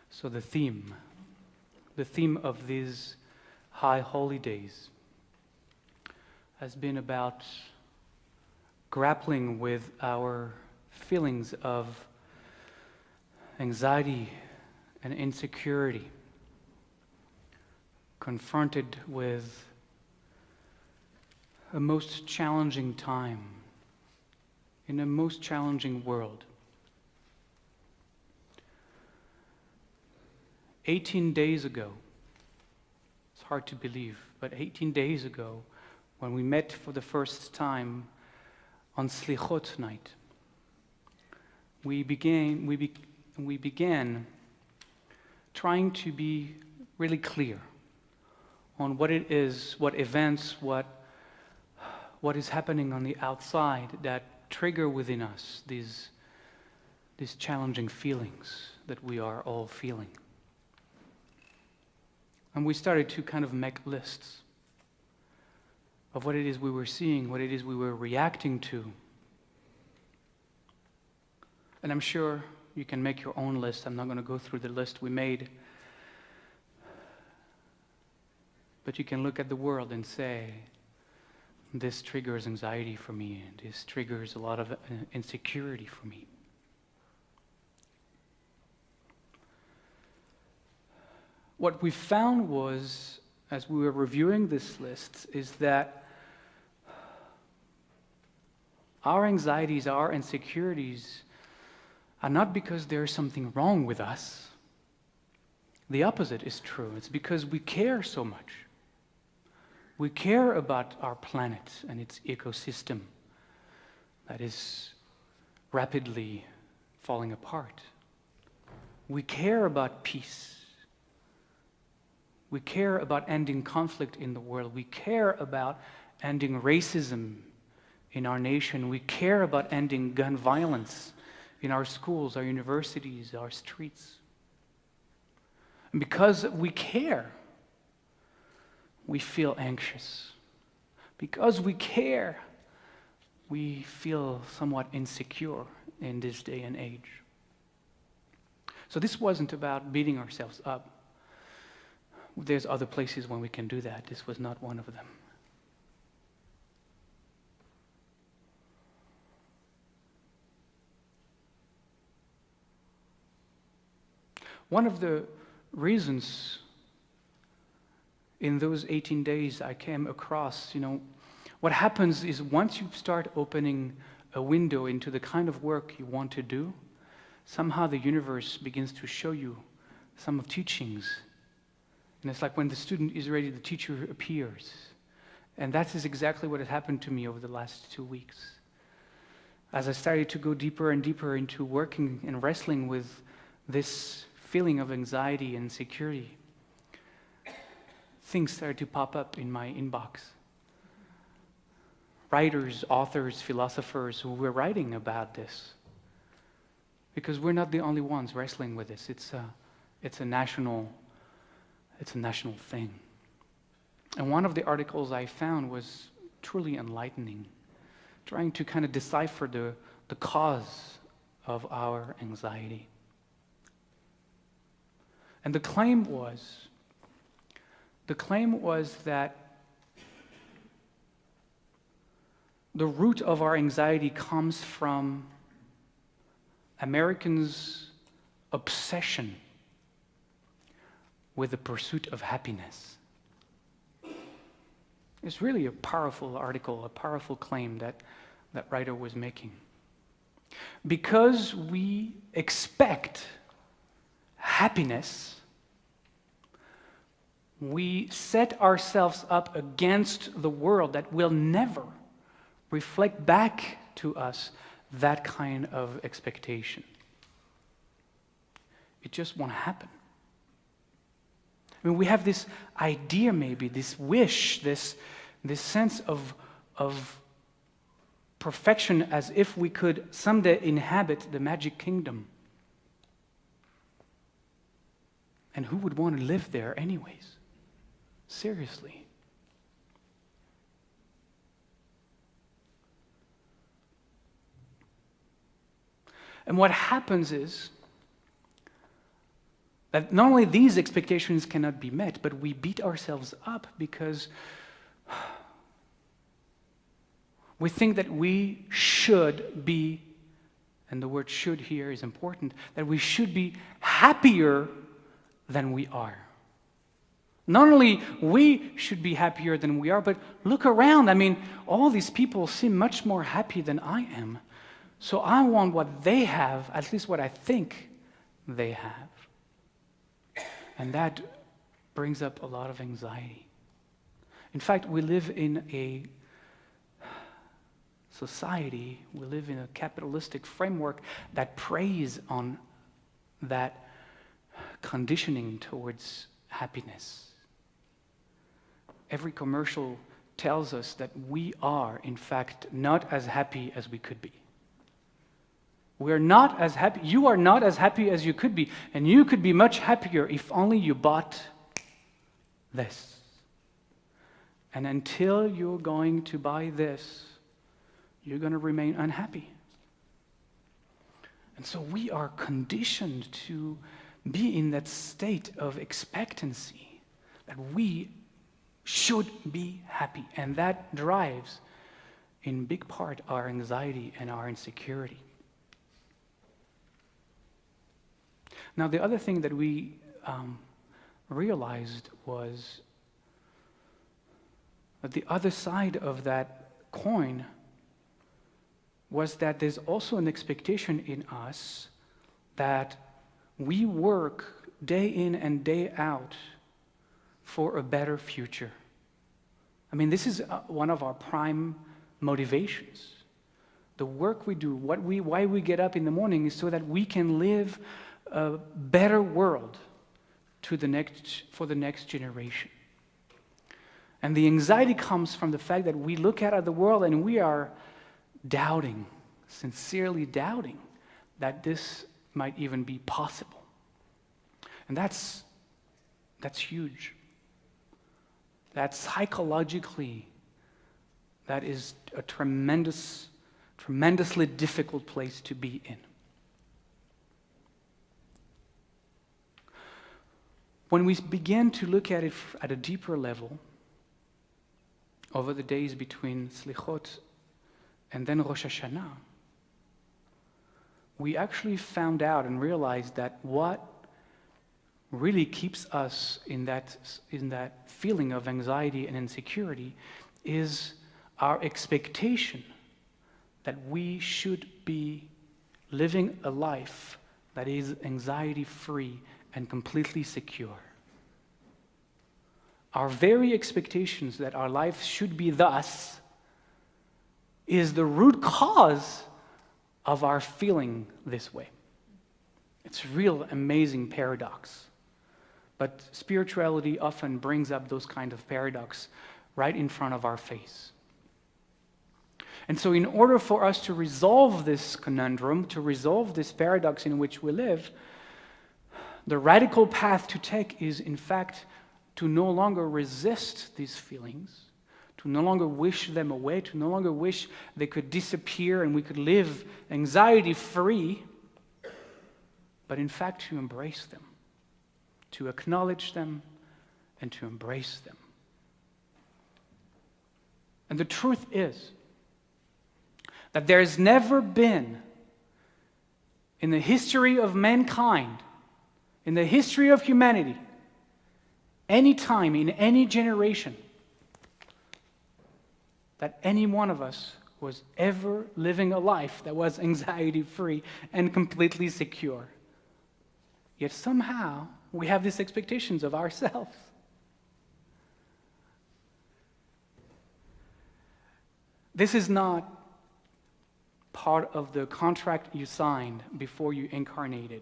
So the theme of these high holy days has been about grappling with our feelings of anxiety and insecurity, confronted with a most challenging time in a most challenging world. 18 days ago, it's hard to believe, but 18 days ago, when we met for the first time on Slichot night, we began trying to be really clear on what it is, what events, what is happening on the outside that trigger within us these challenging feelings that we are all feeling. And we started to kind of make lists of what it is we were seeing, what it is we were reacting to. And I'm sure you can make your own list. I'm not going to go through the list we made. But you can look at the world and say, this triggers anxiety for me, and this triggers a lot of insecurity for me. What we found was, as we were reviewing this list, is that our anxieties, our insecurities are not because there's something wrong with us. The opposite is true. It's because we care so much. We care about our planet and its ecosystem that is rapidly falling apart. We care about peace. We care about ending conflict in the world. We care about ending racism in our nation. We care about ending gun violence in our schools, our universities, our streets. And because we care, we feel anxious. Because we care, we feel somewhat insecure in this day and age. So this wasn't about beating ourselves up. There's other places when we can do that. This was not one of them. One of the reasons in those 18 days I came across, what happens is once you start opening a window into the kind of work you want to do, somehow the universe begins to show you some of teachings. And it's like when the student is ready, the teacher appears. And that is exactly what had happened to me over the last 2 weeks. As I started to go deeper and deeper into working and wrestling with this feeling of anxiety and insecurity, things started to pop up in my inbox. Writers, authors, philosophers who were writing about this. Because we're not the only ones wrestling with this. It's a national thing. And one of the articles I found was truly enlightening, trying to kind of decipher the cause of our anxiety. And the claim was that the root of our anxiety comes from Americans' obsession with the pursuit of happiness. It's really a powerful article, a powerful claim that writer was making. Because we expect happiness, we set ourselves up against the world that will never reflect back to us that kind of expectation. It just won't happen. I mean, we have this idea, maybe, this wish, this sense of perfection, as if we could someday inhabit the magic kingdom. And who would want to live there anyways? Seriously. And what happens is, That not only these expectations cannot be met, but we beat ourselves up because we think that we should be, and the word should here is important, that we should be happier than we are. Not only we should be happier than we are, but look around. I mean, all these people seem much more happy than I am. So I want what they have, at least what I think they have. And that brings up a lot of anxiety. In fact, we live in a society, we live in a capitalistic framework that preys on that conditioning towards happiness. Every commercial tells us that we are, in fact, not as happy as we could be. We're not as happy. You are not as happy as you could be, and you could be much happier if only you bought this. And until you're going to buy this, you're going to remain unhappy. And so we are conditioned to be in that state of expectancy that we should be happy. And that drives, in big part, our anxiety and our insecurity. Now, the other thing that we realized was that the other side of that coin was that there's also an expectation in us that we work day in and day out for a better future. I mean, this is one of our prime motivations. The work we do, why we get up in the morning is so that we can live a better world for the next generation. And the anxiety comes from the fact that we look at the world and we are doubting, sincerely doubting, that this might even be possible. And that's huge. That psychologically, that is a tremendously difficult place to be in. When we begin to look at it at a deeper level, over the days between Slichot and then Rosh Hashanah, we actually found out and realized that what really keeps us in that feeling of anxiety and insecurity is our expectation that we should be living a life that is anxiety-free and completely secure. Our very expectations that our life should be thus is the root cause of our feeling this way. It's a real amazing paradox. But spirituality often brings up those kind of paradox right in front of our face. And so in order for us to resolve this conundrum, to resolve this paradox in which we live, the radical path to take is, in fact, to no longer resist these feelings, to no longer wish them away, to no longer wish they could disappear and we could live anxiety-free, but in fact to embrace them, to acknowledge them, and to embrace them. And the truth is that there has never been, in the history of mankind, in the history of humanity, any time in any generation that any one of us was ever living a life that was anxiety-free and completely secure. Yet somehow we have these expectations of ourselves. This is not part of the contract you signed before you incarnated.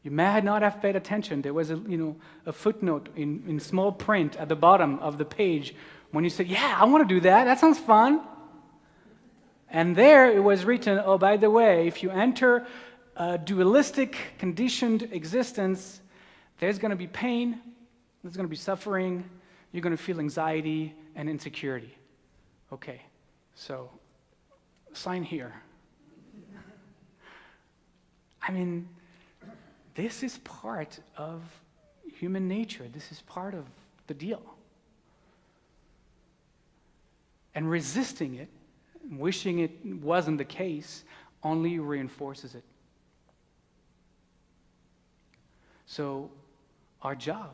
You may not have paid attention. There was a footnote in small print at the bottom of the page when you said, yeah, I want to do that. That sounds fun. And there it was written, oh, by the way, if you enter a dualistic, conditioned existence, there's going to be pain, there's going to be suffering, you're going to feel anxiety and insecurity. Okay, so sign here. I mean, this is part of human nature. This is part of the deal. And resisting it, wishing it wasn't the case, only reinforces it. So our job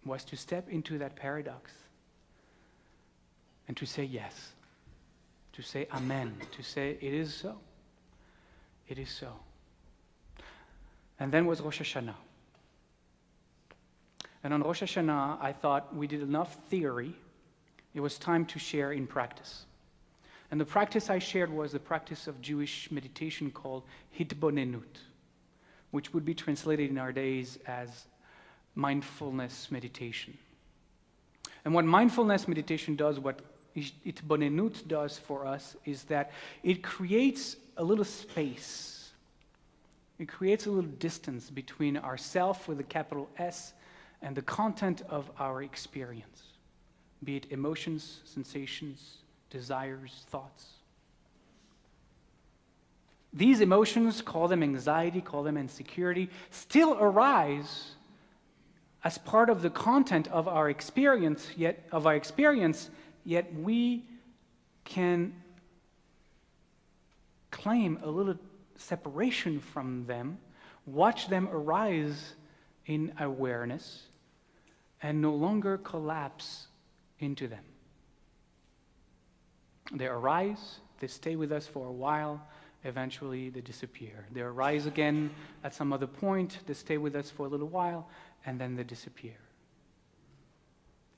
was to step into that paradox and to say yes, to say amen, to say it is so. It is so. And then was Rosh Hashanah. And on Rosh Hashanah, I thought we did enough theory. It was time to share in practice. And the practice I shared was the practice of Jewish meditation called hitbonenut, which would be translated in our days as mindfulness meditation. And what mindfulness meditation does, what hitbonenut does for us, is that it creates a little space. It creates a little distance between ourself with a capital S and the content of our experience, be it emotions, sensations, desires, thoughts. These emotions, call them anxiety, call them insecurity, still arise as part of the content of our experience, yet we can claim a little separation from them, watch them arise in awareness, and no longer collapse into them. They arise, they stay with us for a while, eventually they disappear. They arise again at some other point, they stay with us for a little while, and then they disappear.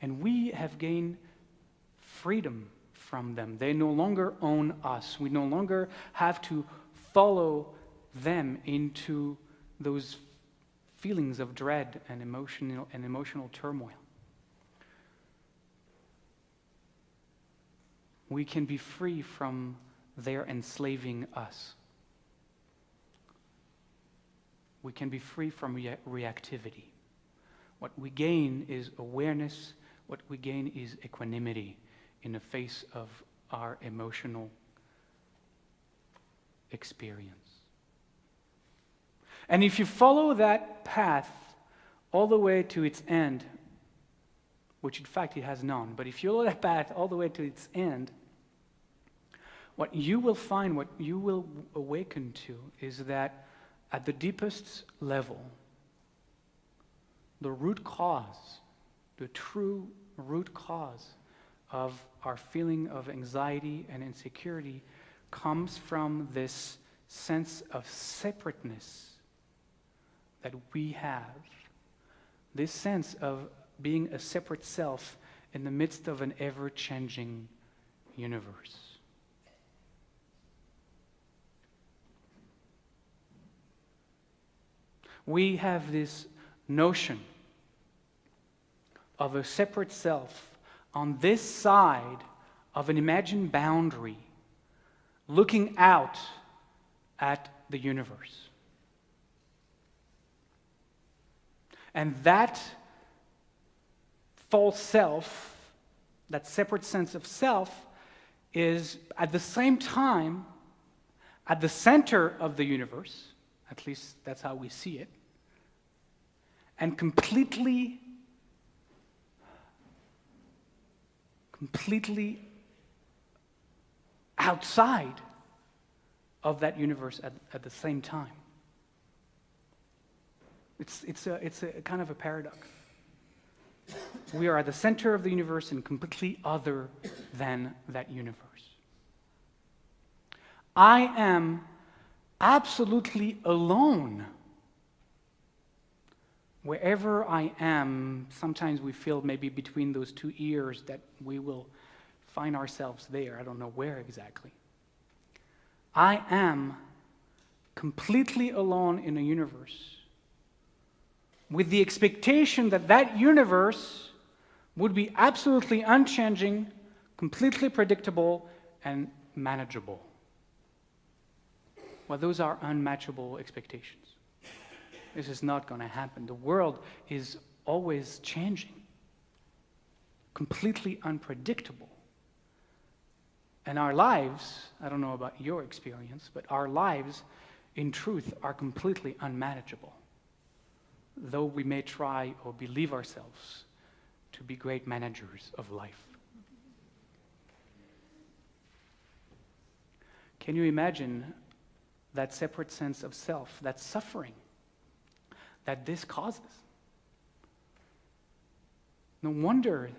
And we have gained freedom from them. They no longer own us. We no longer have to follow them into those feelings of dread and emotional turmoil. We can be free from their enslaving us. We can be free from reactivity. What we gain is awareness. What we gain is equanimity in the face of our emotional experience. And if you follow that path all the way to its end, which in fact it has none, but if you follow that path all the way to its end, what you will find, what you will awaken to, is that at the deepest level, the root cause, the true root cause of our feeling of anxiety and insecurity comes from this sense of separateness that we have. This sense of being a separate self in the midst of an ever-changing universe. We have this notion of a separate self on this side of an imagined boundary, looking out at the universe. And that false self, that separate sense of self, is at the same time at the center of the universe, at least that's how we see it, and completely outside of that universe at the same time. It's a kind of a paradox. We are at the center of the universe and completely other than that universe. I am absolutely alone. Wherever I am, sometimes we feel maybe between those two ears that we will find ourselves there. I don't know where exactly. I am completely alone in a universe with the expectation that that universe would be absolutely unchanging, completely predictable, and manageable. Well, those are unmatchable expectations. This is not going to happen. The world is always changing, completely unpredictable. And our lives, I don't know about your experience, but our lives, in truth, are completely unmanageable. though we may try or believe ourselves to be great managers of life. Can you imagine that separate sense of self, that suffering that this causes? No wonder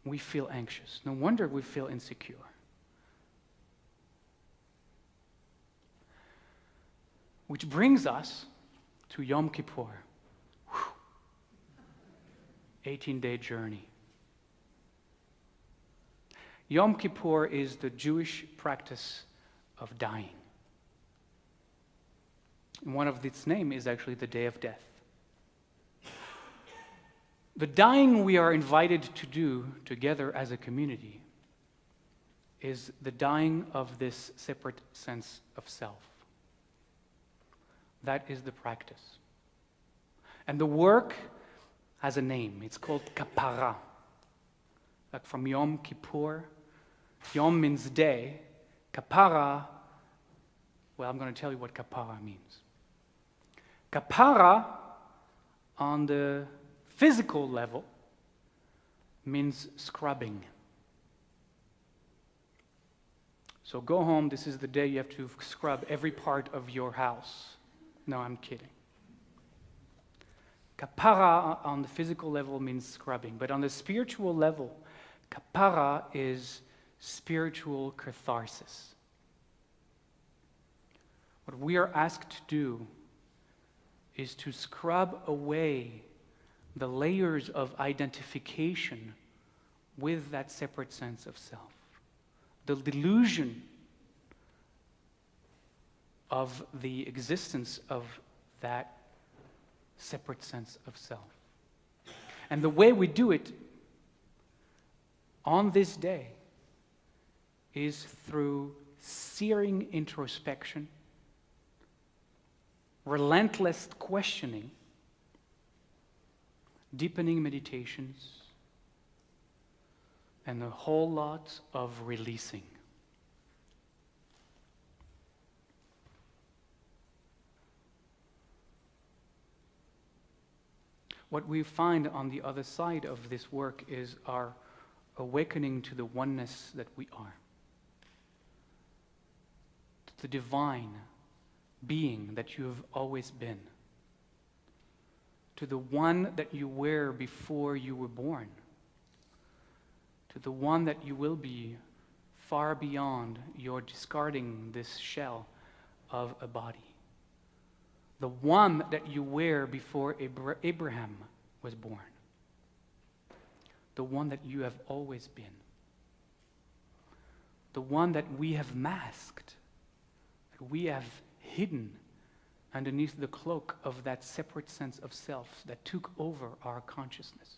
we feel anxious. No wonder we feel insecure. Which brings us to Yom Kippur. 18-day journey. Yom Kippur is the Jewish practice of dying. And one of its name is actually the Day of Death. The dying we are invited to do together as a community is the dying of this separate sense of self. That is the practice. And the work has a name. It's called kapara. Like from Yom Kippur. Yom means day. Kapara, well, I'm going to tell you what kapara means. Kapara, on the physical level, means scrubbing. So go home, this is the day you have to scrub every part of your house. No, I'm kidding. Kapara on the physical level means scrubbing, but on the spiritual level, kapara is spiritual catharsis. What we are asked to do is to scrub away the layers of identification with that separate sense of self, the delusion of the existence of that separate sense of self. And the way we do it on this day is through searing introspection, relentless questioning, deepening meditations, and a whole lot of releasing. What we find on the other side of this work is our awakening to the oneness that we are, to the divine being that you have always been, to the one that you were before you were born, to the one that you will be far beyond your discarding this shell of a body, the one that you were before Abraham was born, the one that you have always been, the one that we have masked, that we have hidden underneath the cloak of that separate sense of self that took over our consciousness.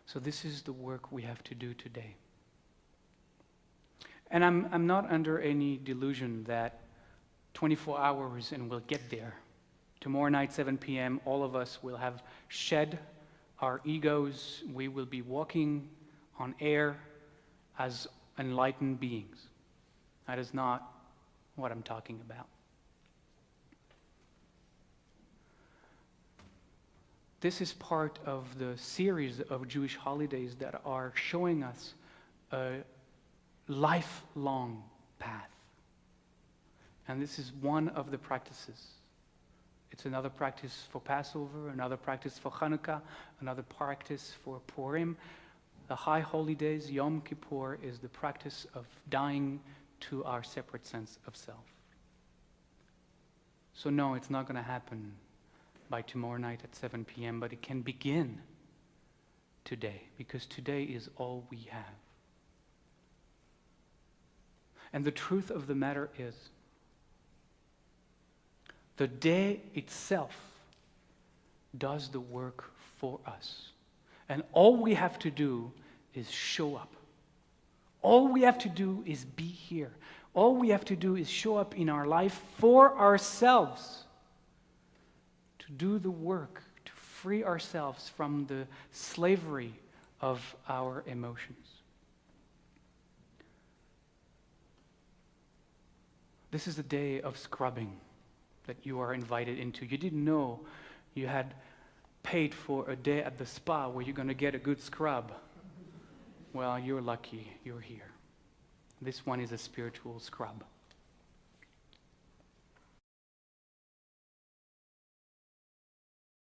So this is the work we have to do today. And I'm not under any delusion that 24 hours and we'll get there. Tomorrow night, 7 p.m., all of us will have shed our egos. We will be walking on air as enlightened beings. That is not what I'm talking about. This is part of the series of Jewish holidays that are showing us a lifelong path. And this is one of the practices. It's another practice for Passover, another practice for Hanukkah, another practice for Purim. The high holy days, Yom Kippur, is the practice of dying to our separate sense of self. So no, it's not going to happen by tomorrow night at 7 p.m., but it can begin today, because today is all we have. And the truth of the matter is, the day itself does the work for us. And all we have to do is show up. All we have to do is be here. All we have to do is show up in our life for ourselves, to do the work, to free ourselves from the slavery of our emotions. This is a day of scrubbing that you are invited into. You didn't know you had paid for a day at the spa where you're going to get a good scrub. Well, you're lucky you're here. This one is a spiritual scrub.